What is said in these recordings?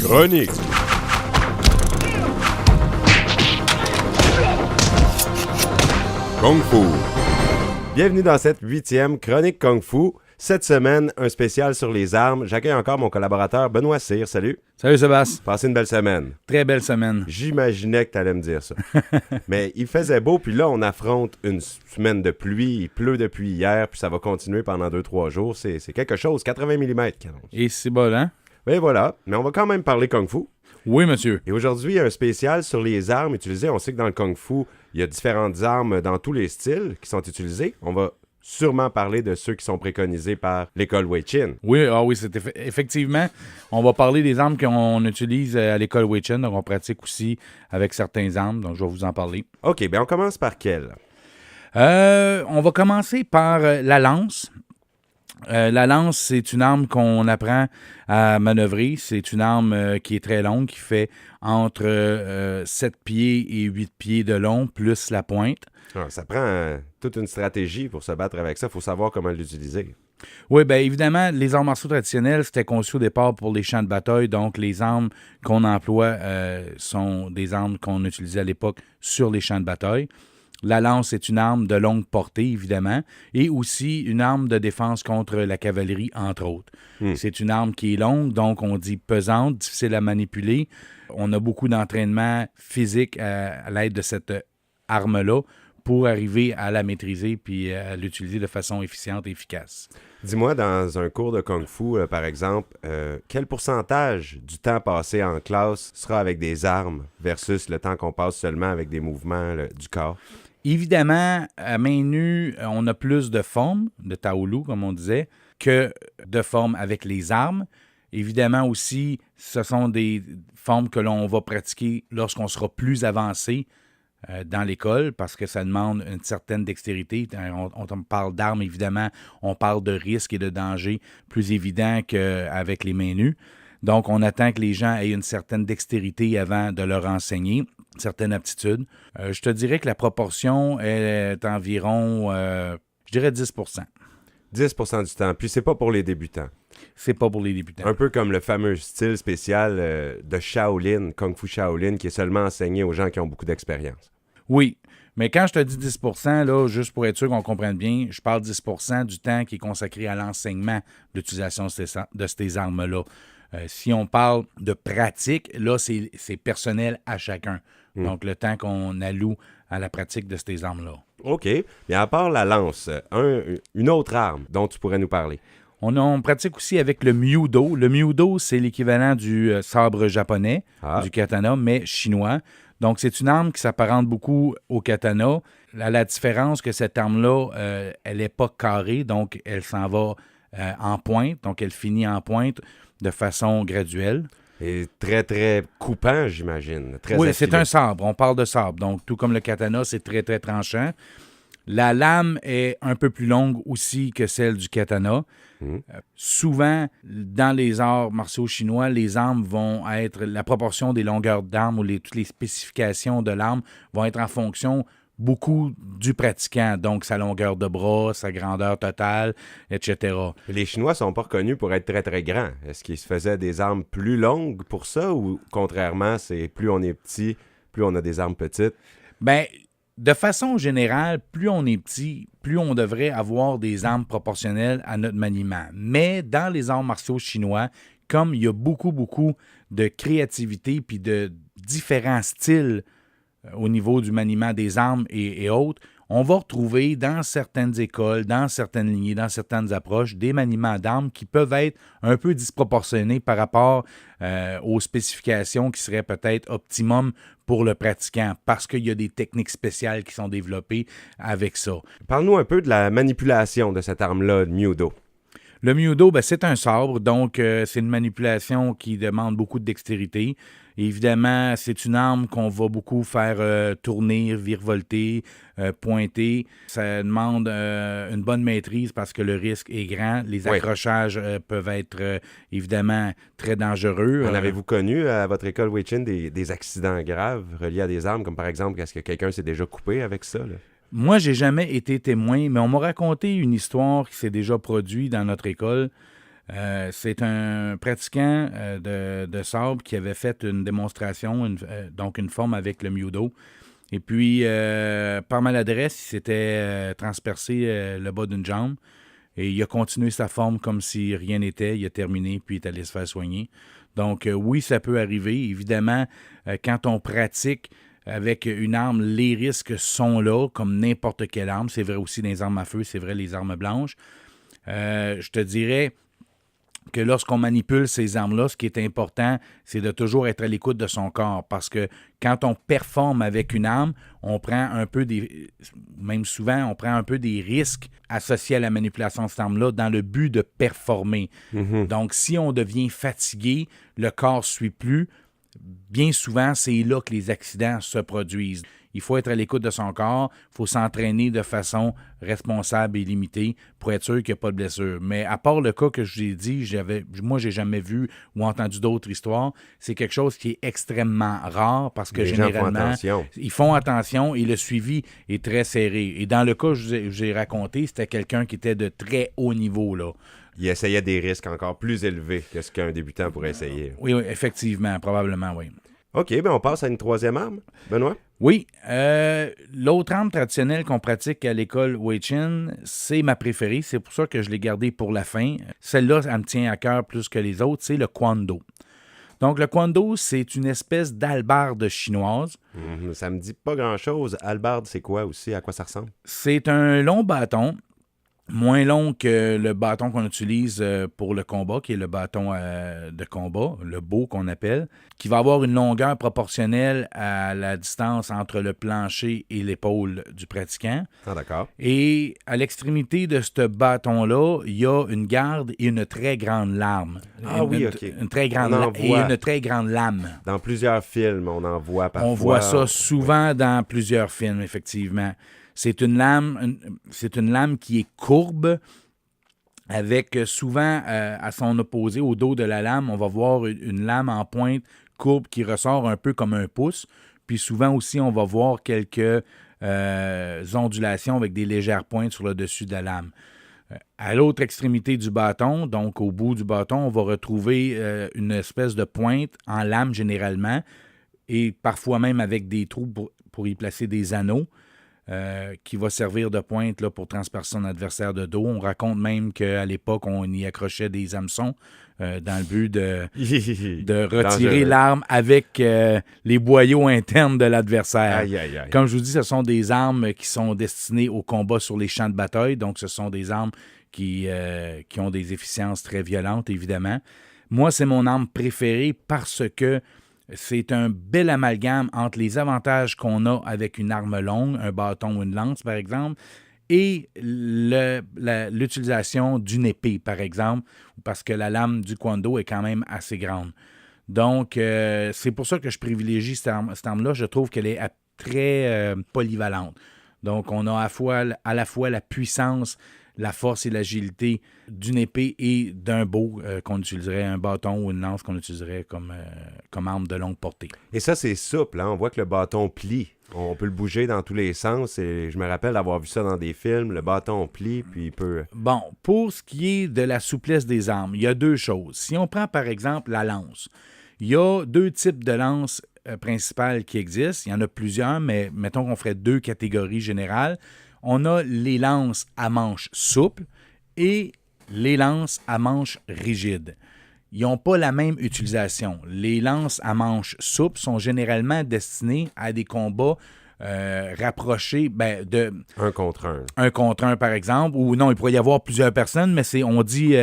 Chronique. Kung Fu. Bienvenue dans cette 8e Chronique Kung Fu. Cette semaine, un spécial sur les armes. J'accueille encore mon collaborateur Benoît Cyr. Salut. Salut Sébastien. Passez une belle semaine. Très belle semaine. J'imaginais que tu allais me dire ça. Mais il faisait beau, puis là, on affronte une semaine de pluie. Il pleut depuis hier, puis ça va continuer pendant 2-3 jours. C'est quelque chose, 80 mm. Et c'est bon, hein? Ben voilà, mais on va quand même parler Kung Fu. Oui, monsieur. Et aujourd'hui, il y a un spécial sur les armes utilisées. On sait que dans le Kung Fu, il y a différentes armes dans tous les styles qui sont utilisées. On va sûrement parler de ceux qui sont préconisés par l'école Wei Chin. Oui, c'est effectivement, on va parler des armes qu'on utilise à l'école Wei Chin, donc on pratique aussi avec certaines armes, donc je vais vous en parler. OK, bien on commence par quelle? On va commencer par la lance. La lance, c'est une arme qu'on apprend à manœuvrer. C'est une arme qui est très longue, qui fait entre 7 pieds et 8 pieds de long, plus la pointe. Ah, ça prend toute une stratégie pour se battre avec ça. Il faut savoir comment l'utiliser. Oui, bien évidemment, les arts martiaux traditionnels, c'était conçu au départ pour les champs de bataille. Donc, les armes qu'on emploie sont des armes qu'on utilisait à l'époque sur les champs de bataille. La lance est une arme de longue portée, évidemment, et aussi une arme de défense contre la cavalerie, entre autres. C'est une arme qui est longue, donc on dit pesante, difficile à manipuler. On a beaucoup d'entraînement physique à l'aide de cette arme-là pour arriver à la maîtriser puis à l'utiliser de façon efficiente et efficace. Dis-moi, dans un cours de Kung Fu, par exemple, quel pourcentage du temps passé en classe sera avec des armes versus le temps qu'on passe seulement avec des mouvements du corps? Évidemment, à main nue, on a plus de formes, de taolu, comme on disait, que de formes avec les armes. Évidemment aussi, ce sont des formes que l'on va pratiquer lorsqu'on sera plus avancé dans l'école, parce que ça demande une certaine dextérité. On parle d'armes, évidemment, on parle de risques et de dangers plus évidents qu'avec les mains nues. Donc, on attend que les gens aient une certaine dextérité avant de leur enseigner, une certaine aptitude. Je te dirais que la proportion est environ, je dirais 10 10% du temps. Puis c'est pas pour les débutants. C'est pas pour les débutants. Un peu comme le fameux style spécial de Shaolin, Kung Fu Shaolin, qui est seulement enseigné aux gens qui ont beaucoup d'expérience. Oui, mais quand je te dis 10 là, juste pour être sûr qu'on comprenne bien, je parle 10 du temps qui est consacré à l'enseignement de l'utilisation de ces armes-là. Si on parle de pratique, là, c'est personnel à chacun. Donc, le temps qu'on alloue à la pratique de ces armes-là. OK. Mais à part la lance, une autre arme dont tu pourrais nous parler? On pratique aussi avec le Myudo. Le Myudo, c'est l'équivalent du sabre japonais, du katana, mais chinois. Donc, c'est une arme qui s'apparente beaucoup au katana. La différence que cette arme-là, elle n'est pas carrée, donc elle s'en va en pointe. Donc, elle finit en pointe de façon graduelle. Et très, très coupant, j'imagine. Oui, affilé. c'est un sabre. On parle de sabre. Donc, tout comme le katana, c'est très, très tranchant. La lame est un peu plus longue aussi que celle du katana. Souvent, dans les arts martiaux chinois, les armes vont être... La proportion des longueurs d'armes ou toutes les spécifications de l'arme vont être en fonction beaucoup du pratiquant. Donc, sa longueur de bras, sa grandeur totale, etc. Les Chinois sont pas reconnus pour être très, très grands. Est-ce qu'ils se faisaient des armes plus longues pour ça ou, contrairement, c'est plus on est petit, plus on a des armes petites? Bien, de façon générale, plus on est petit, plus on devrait avoir des armes proportionnelles à notre maniement. Mais dans les arts martiaux chinois, comme il y a beaucoup, beaucoup de créativité puis de différents styles au niveau du maniement des armes et autres, on va retrouver dans certaines écoles, dans certaines lignées, dans certaines approches, des maniements d'armes qui peuvent être un peu disproportionnés par rapport aux spécifications qui seraient peut-être optimum pour le pratiquant, parce qu'il y a des techniques spéciales qui sont développées avec ça. Parle-nous un peu de la manipulation de cette arme-là, le Myudo. Le Myudo, c'est un sabre, donc c'est une manipulation qui demande beaucoup de dextérité. Évidemment, c'est une arme qu'on va beaucoup faire tourner, virevolter, pointer. Ça demande une bonne maîtrise parce que le risque est grand. Les accrochages peuvent être évidemment très dangereux. En avez-vous connu à votre école Wei Chin des accidents graves reliés à des armes, comme par exemple, est-ce que quelqu'un s'est déjà coupé avec ça, là? Moi, j'ai jamais été témoin, mais on m'a raconté une histoire qui s'est déjà produite dans notre école. C'est un pratiquant de sabre qui avait fait une démonstration, donc une forme avec le Myudo. Et puis, par maladresse, il s'était transpercé le bas d'une jambe. Et il a continué sa forme comme si rien n'était. Il a terminé, puis il est allé se faire soigner. Donc, oui, ça peut arriver. Évidemment, quand on pratique avec une arme, les risques sont là, comme n'importe quelle arme. C'est vrai aussi dans les armes à feu, c'est vrai les armes blanches. Je te dirais que lorsqu'on manipule ces armes-là, ce qui est important, c'est de toujours être à l'écoute de son corps. Parce que quand on performe avec une arme, on prend un peu même souvent, on prend un peu des risques associés à la manipulation de cette arme-là dans le but de performer. Mhm. Donc, si on devient fatigué, le corps ne suit plus, bien souvent, c'est là que les accidents se produisent. Il faut être à l'écoute de son corps, il faut s'entraîner de façon responsable et limitée pour être sûr qu'il n'y a pas de blessure. Mais à part le cas que je vous ai dit, moi, je n'ai jamais vu ou entendu d'autres histoires, c'est quelque chose qui est extrêmement rare parce que Les gens font généralement, attention. ils font attention et le suivi est très serré. Et dans le cas que je vous ai raconté, c'était quelqu'un qui était de très haut niveau, là. Il essayait des risques encore plus élevés que ce qu'un débutant pourrait essayer. Oui, effectivement, probablement, oui. OK, ben on passe à une troisième arme, Benoît. Oui, l'autre arme traditionnelle qu'on pratique à l'école Wei Chin, c'est ma préférée. C'est pour ça que je l'ai gardée pour la fin. Celle-là, elle me tient à cœur plus que les autres, c'est le Kwando. Donc, le Kwando, c'est une espèce d'hallebarde chinoise. Ça me dit pas grand-chose. Hallebarde, c'est quoi aussi? À quoi ça ressemble? C'est un long bâton, moins long que le bâton qu'on utilise pour le combat, qui est le bâton de combat, le bo qu'on appelle, qui va avoir une longueur proportionnelle à la distance entre le plancher et l'épaule du pratiquant. Ah, d'accord. Et à l'extrémité de ce bâton-là, il y a une garde et une très grande lame. Ah oui, OK. Une très grande et une très grande lame. Dans plusieurs films, on en voit parfois. On voit ça souvent dans plusieurs films, effectivement. C'est une lame qui est courbe, avec souvent à son opposé, au dos de la lame, on va voir une lame en pointe courbe qui ressort un peu comme un pouce. Puis souvent aussi, on va voir quelques ondulations avec des légères pointes sur le dessus de la lame. À l'autre extrémité du bâton, donc au bout du bâton, on va retrouver une espèce de pointe en lame généralement, et parfois même avec des trous pour y placer des anneaux. Qui va servir de pointe là, pour transpercer son adversaire de dos. On raconte même qu'à l'époque, on y accrochait des hameçons dans le but de retirer l'arme avec les boyaux internes de l'adversaire. Aïe, aïe, aïe. Comme je vous dis, ce sont des armes qui sont destinées au combat sur les champs de bataille. Donc, ce sont des armes qui ont des efficiences très violentes, évidemment. Moi, c'est mon arme préférée parce que c'est un bel amalgame entre les avantages qu'on a avec une arme longue, un bâton ou une lance, par exemple, et l'utilisation d'une épée, par exemple, parce que la lame du Kwando est quand même assez grande. Donc, c'est pour ça que je privilégie cette arme-là. Je trouve qu'elle est très polyvalente. Donc, on a à la fois la puissance, la force et l'agilité d'une épée et d'un beau qu'on utiliserait, un bâton ou une lance qu'on utiliserait comme arme de longue portée. Et ça, c'est souple, hein? On voit que le bâton plie. On peut le bouger dans tous les sens. Et je me rappelle d'avoir vu ça dans des films. Le bâton plie, puis il peut... Bon, pour ce qui est de la souplesse des armes, il y a deux choses. Si on prend par exemple la lance, il y a deux types de lances principales qui existent. Il y en a plusieurs, mais mettons qu'on ferait deux catégories générales. On a les lances à manche souple et les lances à manche rigide. Ils n'ont pas la même utilisation. Les lances à manche souple sont généralement destinées à des combats rapprochés Un contre un. Un contre un, par exemple, ou non, il pourrait y avoir plusieurs personnes, mais on dit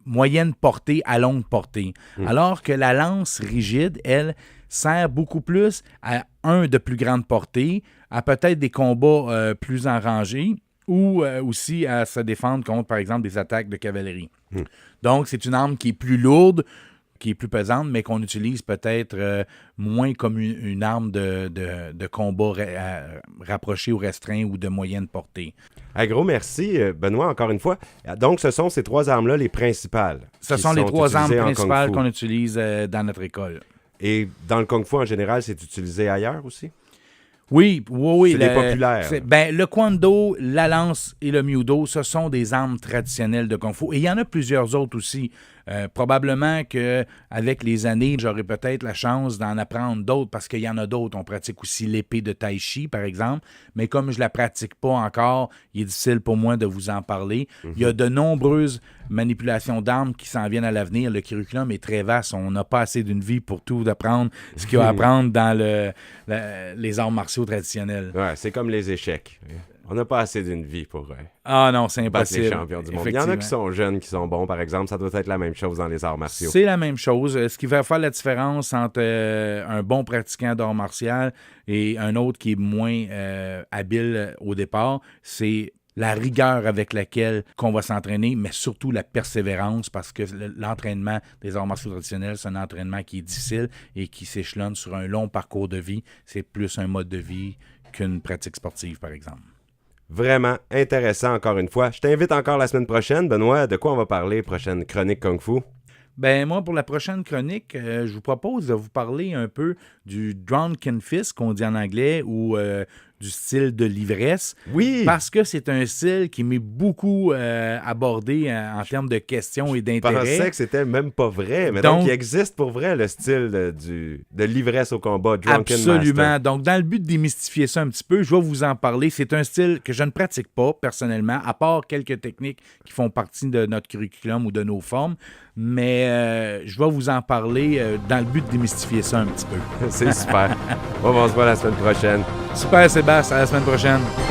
moyenne portée à longue portée. Alors que la lance rigide, elle, sert beaucoup plus à de plus grande portée, à peut-être des combats plus enragés ou aussi à se défendre contre, par exemple, des attaques de cavalerie. Donc, c'est une arme qui est plus lourde, qui est plus pesante, mais qu'on utilise peut-être moins comme une arme de combat rapproché ou restreint ou de moyenne portée. Un gros merci, Benoît, encore une fois. Donc, ce sont ces trois armes-là les principales. Ce sont les trois armes utilisées en principales Kung Fu. qu'on utilise dans notre école. Et dans le Kung Fu, en général, c'est utilisé ailleurs aussi? Oui. C'est des populaires. Le Kwon-Do, la lance et le Myudo, ce sont des armes traditionnelles de Kung Fu. Et il y en a plusieurs autres aussi. Probablement qu'avec les années, j'aurai peut-être la chance d'en apprendre d'autres parce qu'il y en a d'autres. On pratique aussi l'épée de Tai Chi, par exemple. Mais comme je ne la pratique pas encore, il est difficile pour moi de vous en parler. Il y a de nombreuses manipulations d'armes qui s'en viennent à l'avenir. Le curriculum est très vaste. On n'a pas assez d'une vie pour tout apprendre ce qu'il y a à apprendre dans les arts martiaux traditionnels. Ouais, c'est comme les échecs. On n'a pas assez d'une vie pour Ah non, c'est battre impossible. les champions du monde. Il y en a qui sont jeunes, qui sont bons, par exemple. Ça doit être la même chose dans les arts martiaux. C'est la même chose. Ce qui va faire la différence entre un bon pratiquant d'art martial et un autre qui est moins habile au départ, c'est la rigueur avec laquelle qu'on va s'entraîner, mais surtout la persévérance, parce que l'entraînement des arts martiaux traditionnels, c'est un entraînement qui est difficile et qui s'échelonne sur un long parcours de vie. C'est plus un mode de vie qu'une pratique sportive, par exemple. Vraiment intéressant, encore une fois. Je t'invite encore la semaine prochaine. Benoît, de quoi on va parler, prochaine chronique Kung Fu? Ben moi, pour la prochaine chronique, je vous propose de vous parler un peu du drunken fist, qu'on dit en anglais, ou du style de l'ivresse. Oui! Parce que c'est un style qui m'est beaucoup abordé en termes de questions et Je d'intérêts. pensais que c'était même pas vrai, mais donc il existe pour vrai le style de l'ivresse au combat, Drunken Absolument. Master. Donc, dans le but de démystifier ça un petit peu, je vais vous en parler. C'est un style que je ne pratique pas personnellement, à part quelques techniques qui font partie de notre curriculum ou de nos formes. Mais je vais vous en parler dans le but de démystifier ça un petit peu. C'est super. On se voit la semaine prochaine. Super, Sébastien. À la semaine prochaine.